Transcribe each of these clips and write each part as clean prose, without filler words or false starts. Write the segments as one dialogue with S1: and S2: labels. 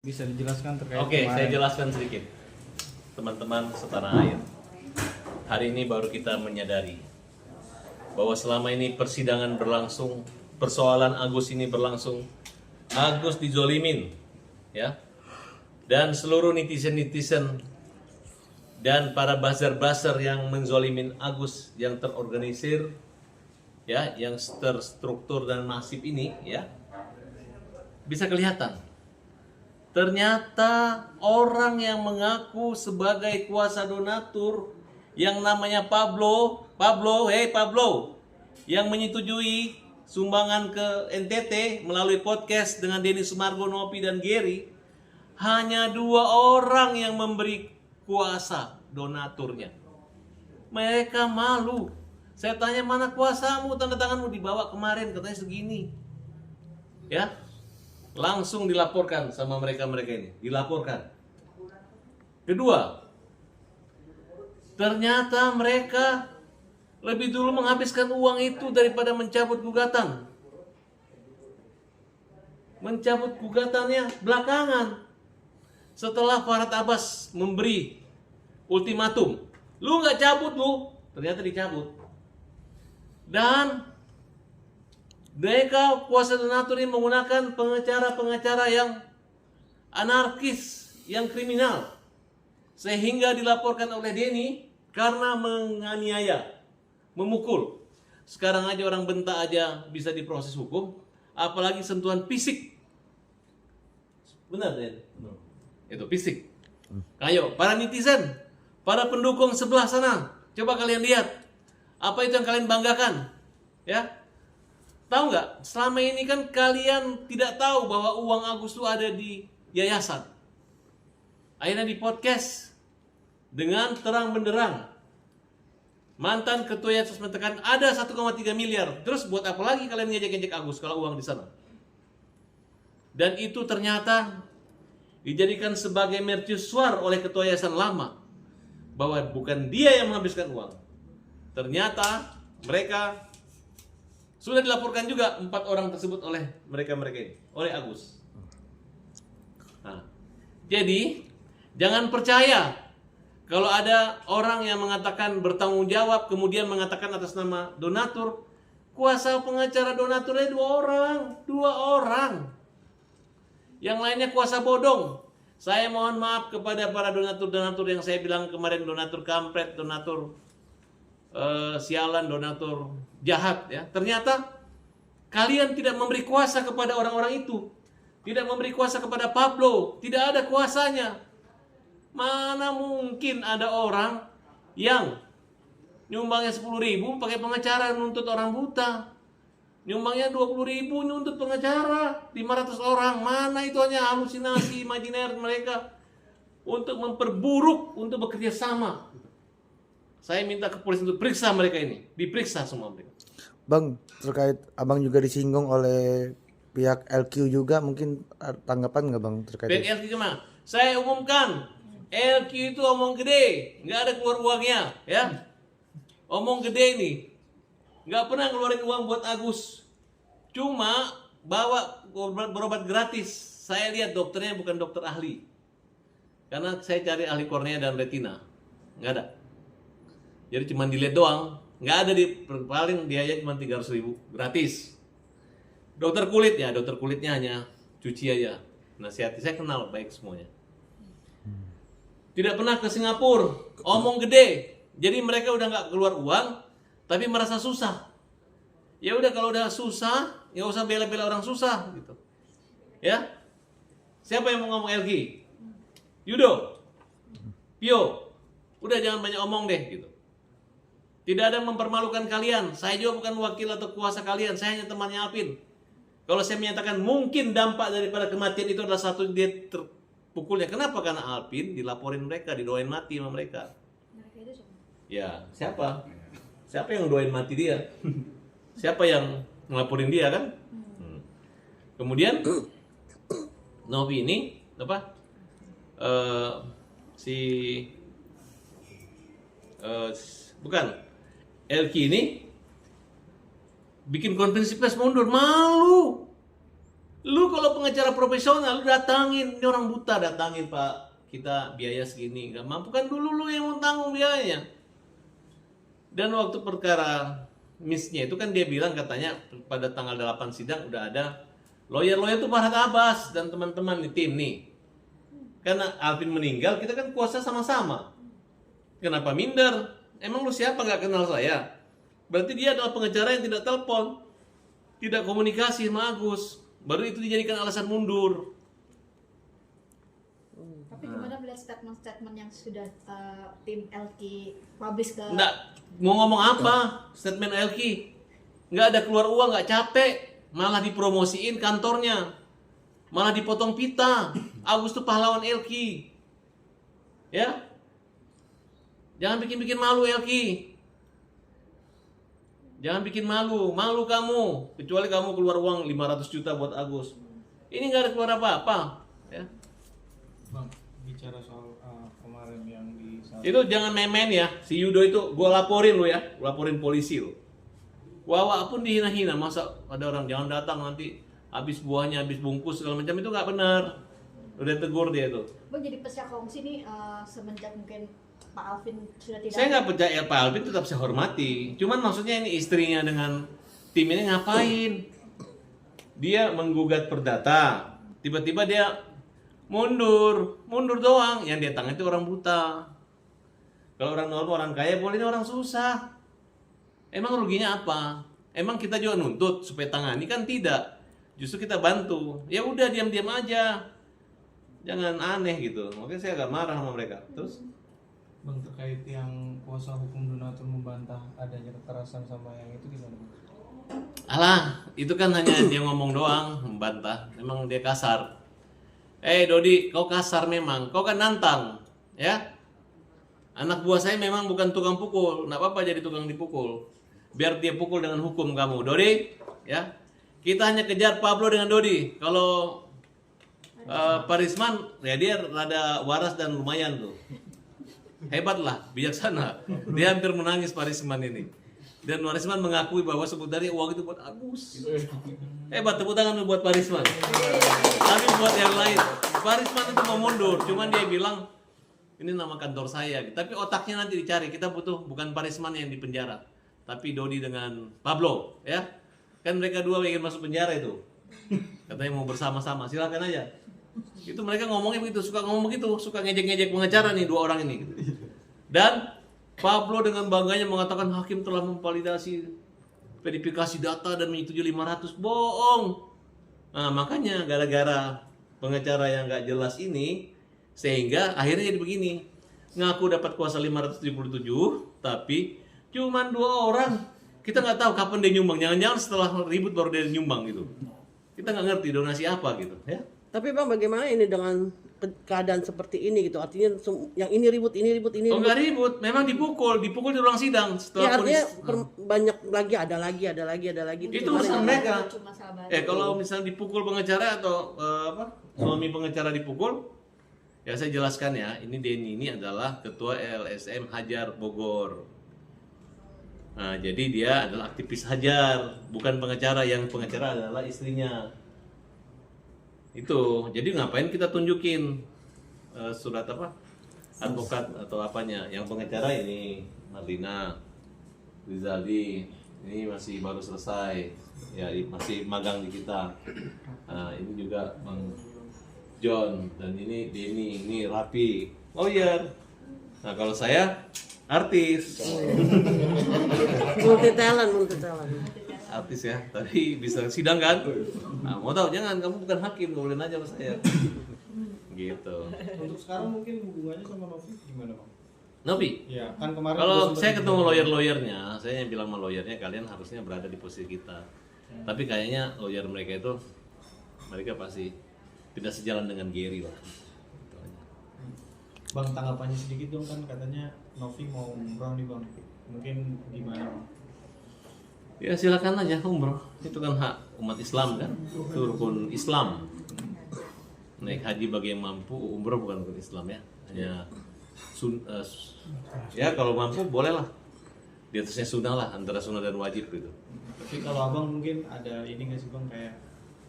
S1: Bisa dijelaskan terkait
S2: Oke,
S1: kemarin?
S2: saya jelaskan sedikit. Teman-teman setanah air, hari ini baru kita menyadari bahwa selama ini persidangan berlangsung, persoalan Agus ini berlangsung, Agus dizolimin, ya, dan seluruh netizen-netizen dan para buzzer-buzzer yang menzolimin Agus yang terorganisir, ya, yang terstruktur dan masif ini, ya, bisa kelihatan. Ternyata orang yang mengaku sebagai kuasa donatur yang namanya Pablo, yang menyetujui sumbangan ke NTT melalui podcast dengan Denny Sumargo, Nopi, dan Gary, hanya 2 orang yang memberi kuasa donaturnya. Mereka malu. Saya tanya, mana kuasamu, tanda tanganmu? Dibawa kemarin, katanya segini. Ya, langsung dilaporkan sama mereka ini, dilaporkan. Kedua, ternyata mereka lebih dulu menghabiskan uang itu daripada mencabut gugatan. Mencabut gugatannya belakangan, setelah Farhad Abbas memberi ultimatum, lu nggak cabut lu, ternyata dicabut. Dan mereka kuasa donatur ini menggunakan pengacara-pengacara yang anarkis, yang kriminal, sehingga dilaporkan oleh Denny karena menganiaya, memukul. Sekarang aja orang bentak aja bisa diproses hukum, apalagi sentuhan fisik. Benar, Den? Itu fisik. Ayo, para netizen, para pendukung sebelah sana, coba kalian lihat apa itu yang kalian banggakan, ya. Tahu nggak? Selama ini kan kalian tidak tahu bahwa uang Agus itu ada di yayasan. Akhirnya di podcast dengan terang benderang, mantan ketua yayasan mengatakan ada 1,3 miliar. Terus buat apa lagi kalian ngejek-ngejek Agus kalau uang di sana? Dan itu ternyata dijadikan sebagai mercusuar oleh ketua yayasan lama, bahwa bukan dia yang menghabiskan uang. Ternyata mereka sudah dilaporkan juga 4 orang tersebut oleh mereka ini, oleh Agus. Nah, jadi jangan percaya kalau ada orang yang mengatakan bertanggung jawab kemudian mengatakan atas nama donatur. Kuasa pengacara donaturnya 2 orang. Yang lainnya kuasa bodong. Saya mohon maaf kepada para donatur-donatur yang saya bilang kemarin, donatur kampret, donatur sialan, donatur jahat, ya. Ternyata kalian tidak memberi kuasa kepada orang-orang itu, tidak memberi kuasa kepada Pablo, tidak ada kuasanya. Mana mungkin ada orang yang nyumbangnya 10.000 pakai pengacara nuntut orang buta, nyumbangnya 20.000 nuntut pengacara 500 orang. Mana itu hanya halusinasi imajiner mereka untuk memperburuk, untuk bekerja sama. Saya minta ke polisi untuk periksa mereka ini, diperiksa semua mereka.
S3: Bang, terkait abang juga disinggung oleh pihak LQ juga, mungkin tanggapan nggak bang terkait
S2: Pihak LQ cuma, saya umumkan, LQ itu omong gede, nggak ada keluar uangnya, ya. Omong gede ini, nggak pernah ngeluarin uang buat Agus, cuma bawa berobat gratis. Saya lihat dokternya bukan dokter ahli, karena saya cari ahli kornea dan retina, nggak ada. Jadi cuma dilihat doang, nggak ada, di paling biaya cuma 300.000 gratis. Dokter kulit, ya dokter kulitnya hanya cuci aja, nasihati, saya kenal baik semuanya. Tidak pernah ke Singapura, omong gede. Jadi mereka udah nggak keluar uang, tapi merasa susah. Ya udah, kalau udah susah, nggak usah bela-bela orang susah, gitu. Ya, siapa yang mau ngomong LG? Yudo, Pio, udah jangan banyak omong deh, gitu. Tidak ada mempermalukan kalian. Saya juga bukan wakil atau kuasa kalian. Saya hanya temannya Alvin. Kalau saya menyatakan mungkin dampak daripada kematian itu adalah satu dia terpukulnya. Kenapa? Karena Alvin dilaporin mereka, didoain mati sama mereka. Ya, siapa? Siapa yang doain mati dia? Siapa yang ngelaporin dia, kan? Kemudian Novi ini apa? Bukan. LQ ini bikin konferensi pers mundur, malu. Lu kalau pengacara profesional, lu datangin, ini orang buta, datangin Pak, kita biaya segini, nggak mampu kan dulu lu yang mau tanggung biayanya. Dan waktu perkara misnya itu kan dia bilang katanya pada tanggal 8 sidang udah ada lawyer-lawyer tuh Farhad Abbas dan teman-teman di tim nih. Karena Alvin meninggal, kita kan kuasa sama-sama. Kenapa minder? Emang lu siapa nggak kenal saya? Berarti dia adalah pengacara yang tidak telepon, tidak komunikasi sama Agus. Baru itu dijadikan alasan mundur.
S1: Tapi gimana melihat statement-statement yang sudah tim LQ publish ke...
S2: Nggak, mau ngomong apa? Statement Elki. Nggak ada keluar uang, nggak capek. Malah dipromosiin kantornya. Malah dipotong pita. Agus tuh pahlawan Elki. Ya? Jangan bikin-bikin malu Elki. Jangan bikin malu. Malu kamu. Kecuali kamu keluar uang 500 juta buat Agus. Ini nggak ada keluar apa-apa. Ya.
S4: Bang, bicara soal kemarin yang di
S2: Itu jangan main-main ya. Si Yudo itu gua laporin lu ya. Gua laporin polisi lu. Wawa pun dihina-hina. Masa ada orang jangan datang nanti habis buahnya, habis bungkus segala macam, itu nggak benar. Udah tegur dia itu.
S1: Bang, jadi pesya kongsi nih semenjak mungkin Pak Alvin sudah tidak
S2: Saya nggak percaya Pak Alvin, tetap saya hormati. Cuman maksudnya ini istrinya dengan tim ini ngapain? Dia menggugat perdata. Tiba-tiba dia mundur doang. Yang datang itu orang buta. Kalau orang normal, orang kaya, boleh ini orang susah. Emang ruginya apa? Emang kita juga nuntut supaya tangani? Kan tidak. Justru kita bantu. Ya udah diam-diam aja. Jangan aneh gitu. Makanya saya agak marah sama mereka. Terus?
S4: Bang, terkait yang kuasa hukum donatur membantah adanya kekerasan sama yang itu gimana Bang?
S2: Alah, itu kan hanya dia ngomong doang, membantah. Memang dia kasar. Dodi, kau kasar memang. Kau kan nantang, ya? Anak buah saya memang bukan tukang pukul. Nggak apa-apa jadi tukang dipukul. Biar dia pukul dengan hukum kamu, Dodi. Ya, kita hanya kejar Pablo dengan Dodi. Kalau Pak Risman, ya dia rada waras dan lumayan tuh. Hebatlah, bijaksana. Dia hampir menangis Pak Risman ini. Dan Pak Risman mengakui bahwa sebenarnya uang itu buat Agus. Hebat, tepuk tangan buat Pak Risman. Tapi buat yang lain, Pak Risman itu mau mundur, cuman dia bilang ini nama kantor saya. Tapi otaknya nanti dicari. Kita butuh bukan Pak Risman yang di penjara, tapi Dodi dengan Pablo, ya. Kan mereka dua ingin masuk penjara itu. Katanya mau bersama-sama. Silakan aja. Itu mereka ngomongnya begitu, suka ngomong begitu, suka ngejek-ngejek pengacara nih dua orang ini. Gitu. Dan Pablo dengan bangganya mengatakan hakim telah memvalidasi verifikasi data dan menyetujui 500. Bohong. Nah, makanya gara-gara pengacara yang nggak jelas ini, sehingga akhirnya jadi begini. Ngaku dapat kuasa 577, tapi cuman 2 orang. Kita nggak tahu kapan dia nyumbang. Jangan-jangan setelah ribut baru dia nyumbang gitu. Kita nggak ngerti donasi apa gitu, ya.
S5: Tapi Bang, bagaimana ini dengan keadaan seperti ini gitu? Artinya yang ini ribut, ini ribut, ini
S2: Oh
S5: ribut.
S2: nggak ribut, memang dipukul di ruang sidang.
S5: Ya
S2: Setelah
S5: artinya
S2: polis,
S5: banyak lagi, ada lagi.
S2: itu
S5: Gimana
S2: urusan
S5: ya?
S2: mereka.
S1: Cuma sabar.
S2: Kalau misalnya dipukul pengacara atau suami pengacara dipukul, ya saya jelaskan ya. Ini Denny ini adalah ketua LSM Hajar Bogor. Nah, jadi dia adalah aktivis Hajar, bukan pengacara. Yang pengacara adalah istrinya. Itu, jadi ngapain kita tunjukin surat apa? Advokat atau apanya? Yang pengacara ini Marlina Rizaldi, ini masih baru selesai, ya masih magang di kita. Nah, ini juga Bang John, dan ini Denny, ini Rapi, lawyer. Nah, kalau saya artis,
S5: multi talent.
S2: artis ya. Tadi bisa sidang kan? Nah, mau tahu jangan, kamu bukan hakim, nggak boleh nanya sama saya. Gitu.
S4: Untuk sekarang mungkin hubungannya sama Novi gimana Bang?
S2: Novi,
S4: Ya, kan kemarin
S2: kalau
S4: juga sempat
S2: saya ketemu
S4: dibilang-
S2: lawyer-lawyernya, saya yang bilang sama lawyernya, kalian harusnya berada di posisi kita. Tapi kayaknya lawyer mereka itu, mereka pasti tidak sejalan dengan Gary lah. Gitu aja.
S4: Bang, tanggapannya sedikit dong, kan katanya Novi mau umroh nih Bang. Mungkin gimana Bang?
S2: Ya silakan aja umroh, itu kan hak umat Islam kan, itu rukun Islam. Naik haji bagi yang mampu, umroh bukan rukun Islam ya, hanya ya kalau mampu boleh lah. Di atasnya sunnah lah, antara sunnah dan wajib gitu.
S4: Tapi kalau Abang mungkin ada ini nggak sih Bang, kayak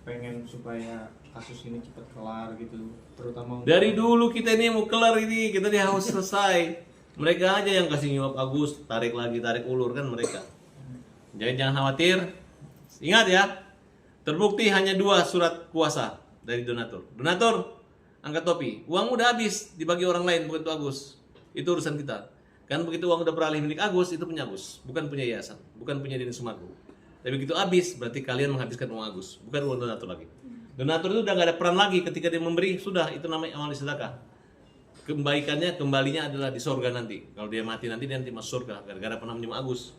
S4: pengen supaya kasus ini cepat kelar gitu, terutama
S2: Dari dulu kita ini mau kelar ini, kita ini harus selesai. Mereka aja yang kasih nyuap Agus, tarik lagi, tarik ulur kan mereka. Jadi jangan khawatir. Ingat ya, terbukti hanya 2 surat kuasa dari donatur. Donatur, angkat topi. Uang udah habis dibagi orang lain, bukan itu Agus. Itu urusan kita. Kan begitu uang udah beralih milik Agus, itu punya Agus, bukan punya yayasan, bukan punya Deni Sumargo. Tapi begitu habis, berarti kalian menghabiskan uang Agus, bukan uang donatur lagi. Donatur itu udah gak ada peran lagi ketika dia memberi, sudah itu namanya amal sedekah. Kembalinya adalah di surga nanti. Kalau dia mati nanti masuk surga gara-gara pernah menerima Agus.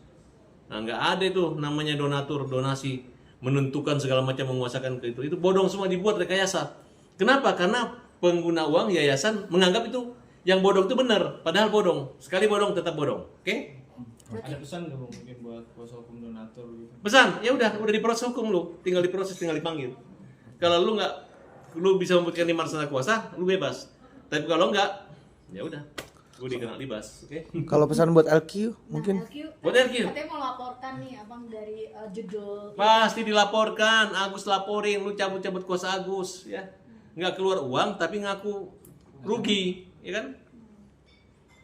S2: Nah, nggak ada itu namanya donatur, donasi, menentukan segala macam, menguasakan ke itu. Itu bodong semua, dibuat rekayasa. Kenapa? Karena pengguna uang yayasan menganggap itu yang bodong itu benar, padahal bodong. Sekali bodong tetap bodong. Oke?
S4: ada pesan nggak Bang mungkin buat kuasa hukum donatur gitu?
S2: Pesan, ya udah diproses hukum lu, tinggal diproses, tinggal dipanggil. Kalau lu bisa membuktikan di marsana kuasa, lu bebas. Tapi kalau enggak, ya udah, gue dikenal libas. Oke?
S3: Kalau pesan buat LQ mungkin
S2: Buat LQ.
S1: Katanya mau laporkan nih abang dari judul.
S2: Pasti dilaporkan, Agus laporin, lu cabut-cabut kuasa Agus, ya. Nggak keluar uang tapi ngaku rugi, ya kan?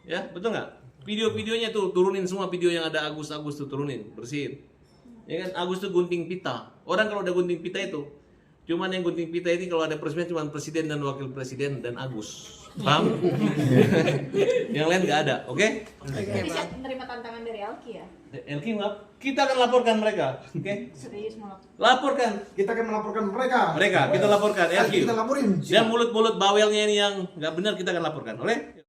S2: Ya, betul nggak? Video-videonya tuh turunin semua video yang ada Agus tuh turunin, bersihin. Ya kan? Agus tuh gunting pita. Orang kalau udah gunting pita itu, cuman yang gunting pita ini kalau ada peresmian cuma presiden dan wakil presiden dan Agus. Paham? Yang lain nggak ada, oke?
S1: Jadi saya menerima tantangan dari Alki ya.
S2: LQ nggak? Kita akan laporkan mereka, oke?
S1: Serius mau
S2: Laporkan
S6: Kita akan melaporkan mereka.
S2: mereka, kita laporkan LQ.
S6: Kita laporin.
S2: Dan mulut-mulut bawelnya ini yang nggak benar kita akan laporkan, oleh?